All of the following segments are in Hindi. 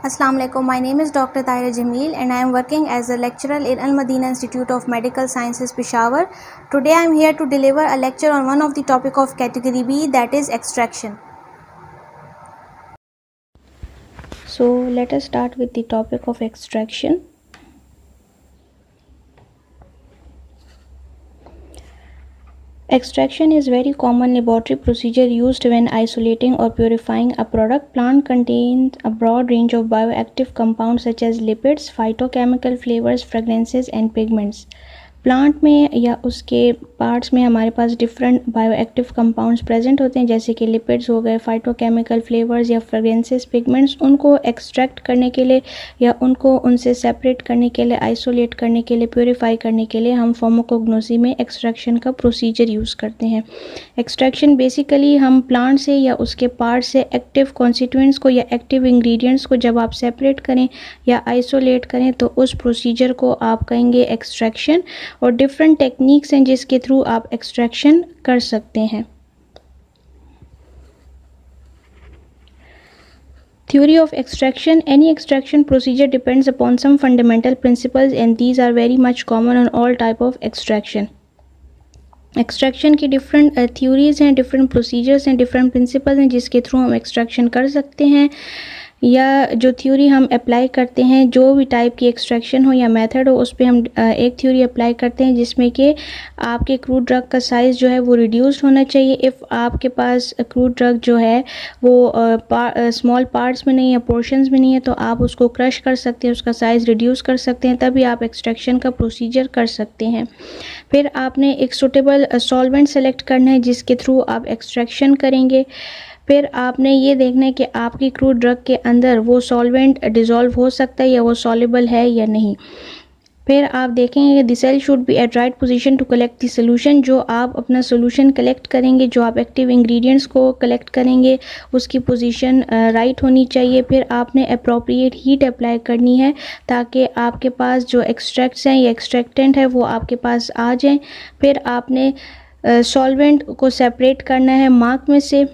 Assalamu alaikum. My name is Dr. Tahira Jameel and I am working as a lecturer in Al Madina Institute of Medical Sciences, Peshawar. Today I am here to deliver a lecture on one of the topic of category B, that is extraction. So let us start with the topic of extraction. Extraction is very common laboratory procedure used when isolating or purifying a product. Plant contains a broad range of bioactive compounds such as lipids, phytochemical flavors, fragrances and pigments. Plant में या उसके पार्ट्स में हमारे पास डिफरेंट बायोएक्टिव कंपाउंड्स प्रेजेंट होते हैं, जैसे कि लिपिड्स हो गए, फाइटोकेमिकल फ्लेवर्स या फ्रेगरेंसेस, पिगमेंट्स। उनको एक्सट्रैक्ट करने के लिए या उनको उनसे सेपरेट करने के लिए, आइसोलेट करने के लिए, प्योरीफाई करने के लिए हम फार्माकोग्नोसी में एक्सट्रैक्शन का प्रोसीजर यूज़ करते हैं। एक्सट्रैक्शन बेसिकली हम प्लांट से या उसके पार्ट से एक्टिव कॉन्स्टिट्यूएंट्स को या एक्टिव इंग्रेडिएंट्स को जब आप सेपरेट करें या आइसोलेट करें तो उस प्रोसीजर को आप कहेंगे एक्सट्रैक्शन। और डिफरेंट टेक्निक्स हैं जिसके थ्रू आप एक्सट्रैक्शन कर सकते हैं। Theory of extraction. Any extraction procedure depends upon some fundamental principles and these are very much common on all type of extraction. Extraction की डिफरेंट थ्योरीज़ हैं, डिफरेंट प्रोसीजर्स हैं, डिफरेंट प्रिंसिपल्स हैं जिसके थ्रू हम एक्सट्रैक्शन कर सकते हैं। या जो थ्योरी हम अप्लाई करते हैं, जो भी टाइप की एक्सट्रैक्शन हो या मेथड हो, उस पर हम एक थ्योरी अप्लाई करते हैं जिसमें कि आपके क्रूड ड्रग का साइज़ जो है वो रिड्यूस्ड होना चाहिए। इफ़ आपके पास क्रूड ड्रग जो है वो स्मॉल पार्ट्स में नहीं है, पोर्शंस में नहीं है, तो आप उसको क्रश कर सकते हैं, उसका साइज़ रिड्यूस कर सकते हैं, तभी आप एक्सट्रैक्शन का प्रोसीजर कर सकते हैं। फिर आपने एक सूटेबल सॉल्वेंट सेलेक्ट करना है जिसके थ्रू आप एक्सट्रैक्शन करेंगे। फिर आपने ये देखना है कि आपकी क्रूड ड्रग के अंदर वो सॉल्वेंट डिज़ोल्व हो सकता है या वो सॉल्युबल है या नहीं। फिर आप देखेंगे कि the cell should be at right position to collect the solution. जो आप अपना सोल्यूशन कलेक्ट करेंगे, जो आप एक्टिव इंग्रेडिएंट्स को कलेक्ट करेंगे, उसकी पोजीशन राइट होनी चाहिए। फिर आपने अप्रोप्रिएट हीट अप्लाई करनी है ताकि आपके पास जो एक्सट्रैक्ट्स हैं या एक्सट्रैक्टेंट है वो आपके पास आ जाएं। फिर आपने सॉल्वेंट को सेपरेट करना है मार्क में से।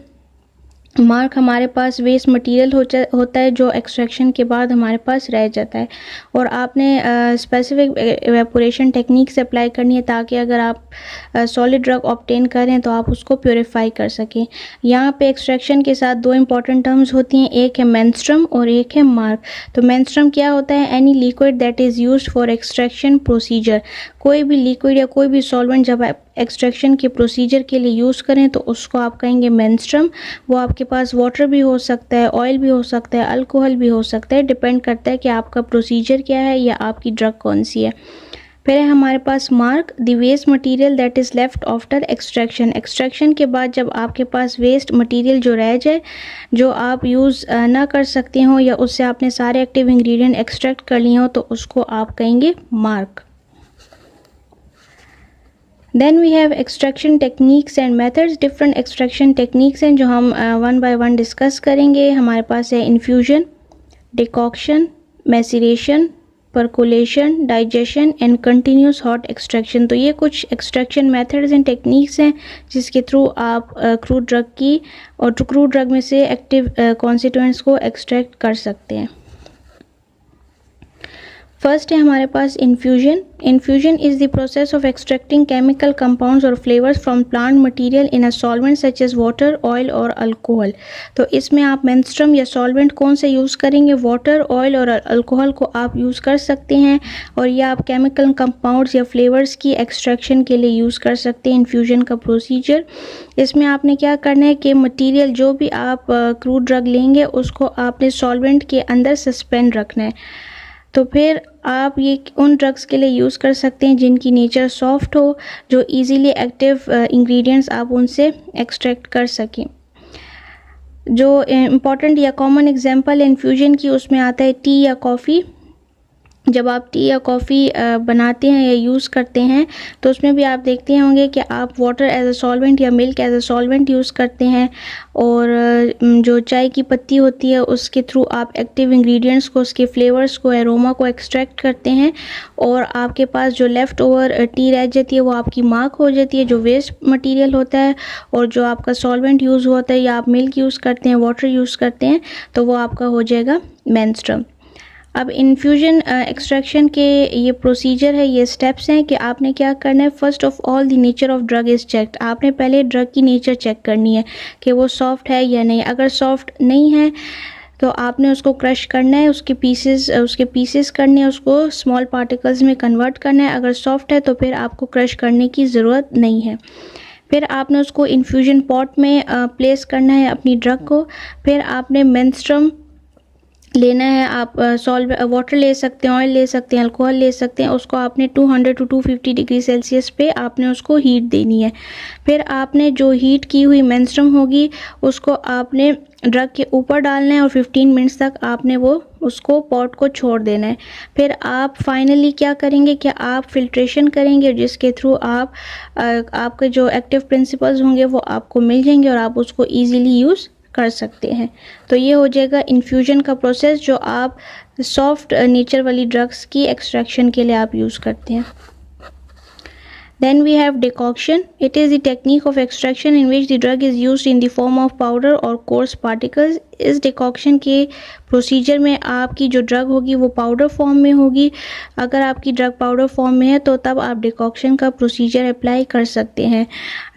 मार्क हमारे पास वेस्ट मटेरियल होता है जो एक्सट्रैक्शन के बाद हमारे पास रह जाता है। और आपने स्पेसिफिक एवेपोरेशन टेक्निक्स अप्लाई करनी है ताकि अगर आप सॉलिड ड्रग ऑब्टेन करें तो आप उसको प्योरीफाई कर सकें। यहाँ पे एक्सट्रैक्शन के साथ दो इंपॉर्टेंट टर्म्स होती हैं, एक है मेंस्ट्रुम और एक है मार्क। तो मेंस्ट्रुम क्या होता है? Any liquid that is used for extraction procedure. कोई भी लिक्विड या कोई भी सॉल्वेंट जब आप एक्सट्रैक्शन के प्रोसीजर के लिए यूज़ करें तो उसको आप कहेंगे मेंस्ट्रुम। वो आपके पास वाटर भी हो सकता है, ऑयल भी हो सकता है, अल्कोहल भी हो सकता है, डिपेंड करता है कि आपका प्रोसीजर क्या है या आपकी ड्रग कौन सी है। फिर है हमारे पास marc, the waste material that is left after extraction. Extraction के बाद जब आपके पास वेस्ट मटेरियल जो रह जाए, जो आप यूज़ ना कर सकते हो या उससे आपने सारे एक्टिव इंग्रेडिएंट एक्सट्रैक्ट कर लिए हो तो उसको आप कहेंगे mark. Then we have extraction techniques and methods. Different extraction techniques हैं जो हम वन बाय वन डिस्कस करेंगे। हमारे पास है infusion, decoction, maceration, percolation, digestion and continuous hot extraction. तो ये कुछ एक्सट्रैक्शन मेथड्स एंड टेक्निक्स हैं जिसके थ्रू आप क्रूड ड्रग की और क्रूड ड्रग में से एक्टिव कॉन्स्टिट्यूएंट्स को एक्सट्रैक्ट कर सकते हैं। फर्स्ट है हमारे पास infusion. Infusion is the process of extracting chemical compounds और flavours from plant material in a solvent such as water, oil और अल्कोहल। तो इसमें आप मेंस्ट्रुम या सॉल्वेंट कौन से यूज़ करेंगे? वाटर, ऑयल और अल्कोहल को आप यूज़ कर सकते हैं और या आप केमिकल कंपाउंड्स या फ्लेवर्स की एक्सट्रैक्शन के लिए यूज़ कर सकते हैं इन्फ्यूजन का प्रोसीजर। इसमें आपने क्या करना है कि मटीरियल जो भी आप क्रूड ड्रग लेंगे उसको आपने सॉल्वेंट के अंदर सस्पेंड रखना है। तो फिर आप ये उन ड्रग्स के लिए यूज़ कर सकते हैं जिनकी नेचर सॉफ्ट हो, जो इजीली एक्टिव इंग्रेडिएंट्स आप उनसे एक्सट्रैक्ट कर सकें। जो इम्पॉर्टेंट या कॉमन एग्जांपल इन्फ्यूजन की उसमें आता है टी या कॉफ़ी। जब आप टी या कॉफ़ी बनाते हैं या यूज़ करते हैं तो उसमें भी आप देखते होंगे कि आप वाटर एज अ सॉल्वेंट या milk as a solvent use करते हैं, और जो चाय की पत्ती होती है उसके थ्रू आप एक्टिव इंग्रेडिएंट्स को, उसके फ्लेवर्स को, एरोमा को एक्सट्रैक्ट करते हैं, और आपके पास जो लेफ़्ट ओवर टी रह जाती है वो आपकी मार्क हो जाती है, जो वेस्ट मटेरियल होता है, और जो आपका सॉल्वेंट यूज़ होता है या आप मिल्क यूज़ करते हैं, वाटर यूज़ करते हैं, तो वो आपका हो जाएगा मेंस्ट्रुम। अब इन्फ्यूजन एक्सट्रैक्शन के ये प्रोसीजर है, ये स्टेप्स हैं कि आपने क्या करना है। First of all the nature of drug is checked. आपने पहले ड्रग की नेचर चेक करनी है कि वो सॉफ्ट है या नहीं। अगर सॉफ्ट नहीं है तो आपने उसको क्रश करना है, उसके पीसेस करने हैं, उसको स्मॉल पार्टिकल्स में कन्वर्ट करना है। अगर सॉफ्ट है तो फिर आपको क्रश करने की ज़रूरत नहीं है। फिर आपने उसको इन्फ्यूजन पॉट में प्लेस करना है अपनी ड्रग को। फिर आपने मेंस्ट्रुम लेना है, आप वाटर ले सकते हैं, ऑयल ले सकते हैं, अल्कोहल ले सकते हैं। उसको आपने 200 to 250 डिग्री सेल्सियस पे आपने उसको हीट देनी है। फिर आपने जो हीट की हुई मेंस्ट्रुम होगी उसको आपने ड्रग के ऊपर डालना है और 15 मिनट्स तक आपने उसको पॉट को छोड़ देना है। फिर आप फाइनली क्या करेंगे कि आप फिल्ट्रेशन करेंगे, जिसके थ्रू आपके जो एक्टिव प्रिंसिपल्स होंगे वो आपको मिल जाएंगे और आप उसको ईजीली यूज़ कर सकते हैं। तो ये हो जाएगा इन्फ्यूजन का प्रोसेस जो आप सॉफ्ट नेचर वाली ड्रग्स की एक्सट्रैक्शन के लिए आप यूज़ करते हैं। Then we have decoction. It is the technique of extraction in which the drug is used in the form of powder or coarse particles. इस डिकॉक्शन के प्रोसीजर में आपकी जो ड्रग होगी वो पाउडर फॉर्म में होगी। अगर आपकी ड्रग पाउडर फॉर्म में है तो तब आप डिकॉक्शन का प्रोसीजर अप्लाई कर सकते हैं।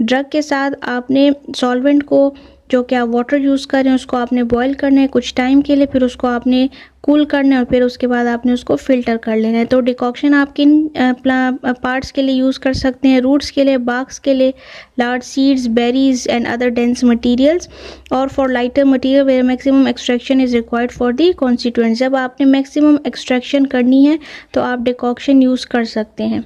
ड्रग के साथ आपने सॉल्वेंट को, जो कि आप वाटर यूज़ कर रहे हैं, उसको आपने बॉईल करना है कुछ टाइम के लिए, फिर उसको आपने कूल करना है और फिर उसके बाद आपने उसको फ़िल्टर कर लेना है। तो डिकॉक्शन आप किन पार्ट्स के लिए यूज़ कर सकते हैं? रूट्स के लिए, बाक्स के लिए, large seeds, berries and other dense materials, और for lighter material where maximum extraction is required for the constituents. जब आपने मैक्सिमम एक्सट्रैक्शन करनी है तो आप डिकॉक्शन यूज़ कर सकते हैं।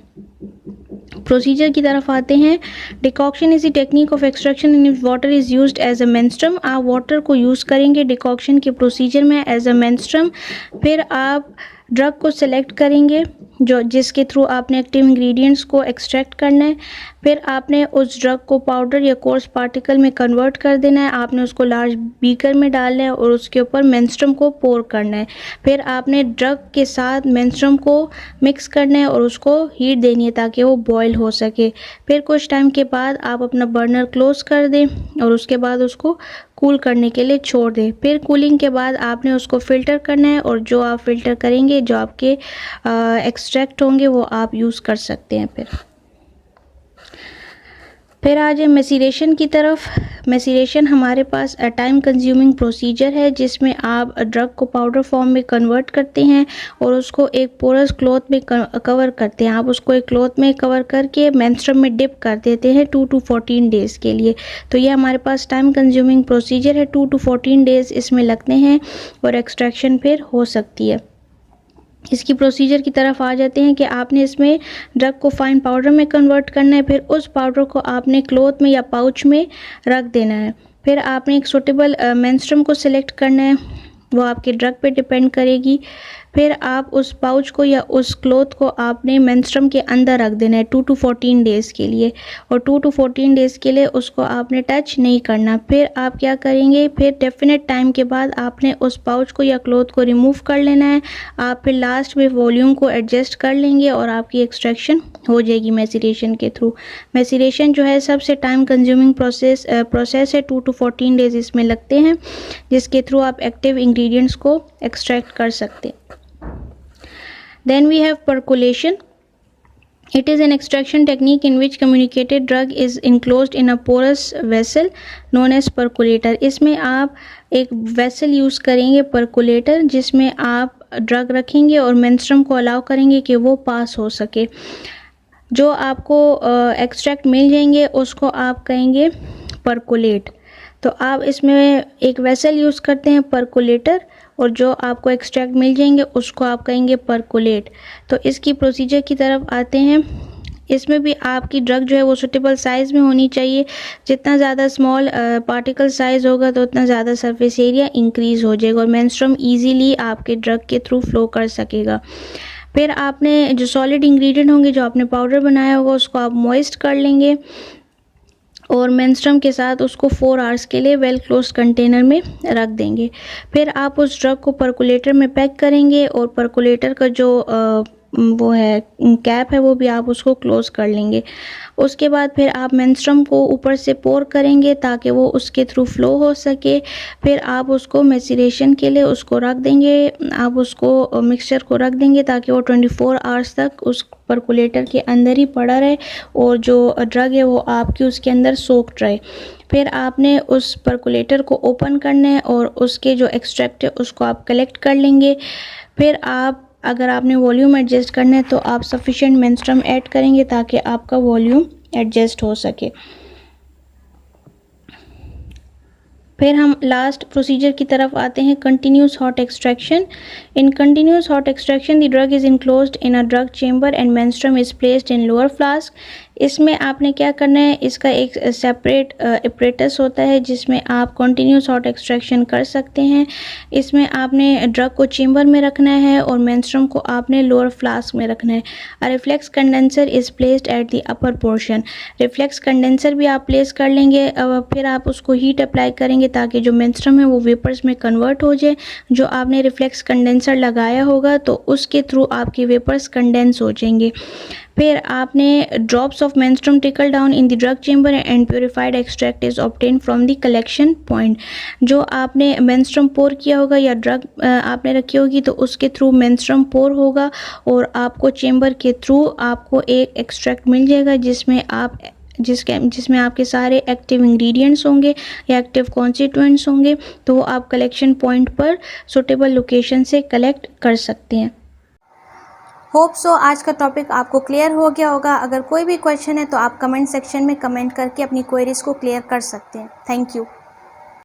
प्रोसीजर की तरफ आते हैं। Decoction is the technique of extraction in water is used as a menstruum. आप वाटर को यूज़ करेंगे डिकॉक्शन के प्रोसीजर में एज अ मेंस्ट्रुम। फिर आप ड्रग को सेलेक्ट करेंगे जिसके थ्रू आपने एक्टिव इंग्रेडिएंट्स को एक्सट्रैक्ट करना है। फिर आपने उस ड्रग को पाउडर या कोर्स पार्टिकल में कन्वर्ट कर देना है। आपने उसको लार्ज बीकर में डालना है और उसके ऊपर मेंस्ट्रुम को पोर करना है। फिर आपने ड्रग के साथ मेंस्ट्रुम को मिक्स करना है और उसको हीट देनी है ताकि वो बॉयल हो सके। फिर कुछ टाइम के बाद आप अपना बर्नर क्लोज कर दें और उसके बाद उसको कूल करने के लिए छोड़ दें। फिर कूलिंग के बाद आपने उसको फ़िल्टर करना है और जो आप फ़िल्टर करेंगे, जो आपके एक्सट्रैक्ट होंगे वो आप यूज़ कर सकते हैं। फिर आ जाए मैसीरेशन की तरफ। मैसीरेशन हमारे पास टाइम कंज्यूमिंग प्रोसीजर है जिसमें आप ड्रग को पाउडर फॉर्म में कन्वर्ट करते हैं और उसको एक पोरस क्लॉथ में कवर करते हैं। आप उसको एक क्लॉथ में कवर करके मेंस्ट्रुम में डिप कर देते हैं 2 to 14 डेज़ के लिए। तो ये हमारे पास टाइम कंज्यूमिंग प्रोसीजर है। 2 to 14 डेज़ इसमें लगते हैं और एक्सट्रैक्शन फिर हो सकती है। इसकी प्रोसीजर की तरफ आ जाते हैं कि आपने इसमें ड्रग को फाइन पाउडर में कन्वर्ट करना है। फिर उस पाउडर को आपने क्लॉथ में या पाउच में रख देना है। फिर आपने एक सूटेबल मेंस्ट्रुम को सिलेक्ट करना है, वो आपके ड्रग पे डिपेंड करेगी। फिर आप उस पाउच को या उस क्लॉथ को आपने मेंस्ट्रुम के अंदर रख देना है 2 to 14 डेज़ के लिए, और 2 to 14 डेज़ के लिए उसको आपने टच नहीं करना। फिर आप क्या करेंगे, फिर डेफिनेट टाइम के बाद आपने उस पाउच को या क्लॉथ को रिमूव कर लेना है। आप फिर लास्ट में वॉल्यूम को एडजस्ट कर लेंगे और आपकी एक्सट्रैक्शन हो जाएगी मैसीरेशन के थ्रू। मैसीरेशन जो है सबसे टाइम कंज्यूमिंग प्रोसेस है। 2 to 14 डेज़ इसमें लगते हैं, जिसके थ्रू आप एक्टिव इंग्रेडिएंट्स को एक्सट्रैक्ट कर सकते हैं। Then we have percolation. It is an extraction technique in which communicated drug is enclosed in a porous vessel known as percolator. इसमें आप एक वेसल यूज़ करेंगे परकोलेटर, जिसमें आप ड्रग रखेंगे और मेंस्ट्रुम को अलाउ करेंगे कि वो पास हो सके। जो आपको एक्सट्रैक्ट मिल जाएंगे उसको आप कहेंगे परकोलेट। तो आप इसमें एक वेसल यूज़ करते हैं परकोलेटर, और जो आपको एक्सट्रैक्ट मिल जाएंगे उसको आप कहेंगे परकोलेट। तो इसकी प्रोसीजर की तरफ आते हैं। इसमें भी आपकी ड्रग जो है वो सूटेबल साइज़ में होनी चाहिए। जितना ज़्यादा स्मॉल पार्टिकल साइज़ होगा तो उतना ज़्यादा सरफेस एरिया इंक्रीज़ हो जाएगा और मेंस्ट्रुम ईजीली आपके ड्रग के थ्रू फ्लो कर सकेगा। फिर आपने जो सॉलिड इंग्रेडिएंट होंगे, जो आपने पाउडर बनाया होगा, उसको आप मॉइस्ट कर लेंगे और मेंस्ट्रुम के साथ उसको 4 आवर्स के लिए वेल क्लोज कंटेनर में रख देंगे। फिर आप उस ड्रग को परकोलेटर में पैक करेंगे और परकोलेटर का जो वो है कैप है, वो भी आप उसको क्लोज कर लेंगे। उसके बाद फिर आप मेंस्ट्रुम को ऊपर से पोर करेंगे ताकि वो उसके थ्रू फ्लो हो सके। फिर आप उसको मैसीरेशन के लिए उसको रख देंगे, आप उसको मिक्सचर को रख देंगे ताकि वो 24 आवर्स तक उस परकोलेटर के अंदर ही पड़ा रहे और जो ड्रग है वो आपकी उसके अंदर सोक्ड रहे। फिर आपने उस परकोलेटर को ओपन करना है और उसके जो एक्सट्रैक्ट है उसको आप कलेक्ट कर लेंगे। फिर आप अगर आपने वॉल्यूम एडजस्ट करना है तो आप सफिशिएंट मेंस्ट्रुम ऐड करेंगे ताकि आपका वॉल्यूम एडजस्ट हो सके। फिर हम लास्ट प्रोसीजर की तरफ आते हैं, continuous hot extraction. In continuous hot extraction the drug is enclosed in a drug chamber and menstruum is placed in lower flask. इसमें आपने क्या करना है, इसका एक सेपरेट एपरेटस होता है जिसमें आप कंटिन्यूस हॉट एक्सट्रैक्शन कर सकते हैं। इसमें आपने ड्रग को चेम्बर में रखना है और मेंस्ट्रुम को आपने लोअर फ्लास्क में रखना है। A reflex condenser is placed at the upper portion. Reflex condenser भी आप प्लेस कर लेंगे। फिर आप उसको हीट अप्लाई करेंगे ताकि जो मेंस्ट्रुम है वो वेपर्स में कन्वर्ट हो जाए। जो आपने रिफ्लेक्स कंडेंसर लगाया होगा तो उसके थ्रू आपके वेपर्स कंडेंस हो जाएंगे। फिर आपने drops of menstruum trickle down in the drug chamber and purified extract is obtain from the collection point. जो आपने मेंस्ट्रुम पोर किया होगा या ड्रग आपने रखी होगी तो उसके थ्रू मेंस्ट्रुम पोर होगा और आपको चेम्बर के थ्रू आपको एक एक्सट्रैक्ट मिल जाएगा जिसमें आपके सारे एक्टिव इंग्रेडिएंट्स होंगे या एक्टिव कॉन्स्टिट्यूएंट्स होंगे, तो वो आप कलेक्शन पॉइंट पर सुटेबल लोकेशन से कलेक्ट कर सकते हैं। होप सो आज का टॉपिक आपको क्लियर हो गया होगा। अगर कोई भी क्वेश्चन है तो आप कमेंट सेक्शन में कमेंट करके अपनी क्वेरीज को क्लियर कर सकते हैं। Thank you.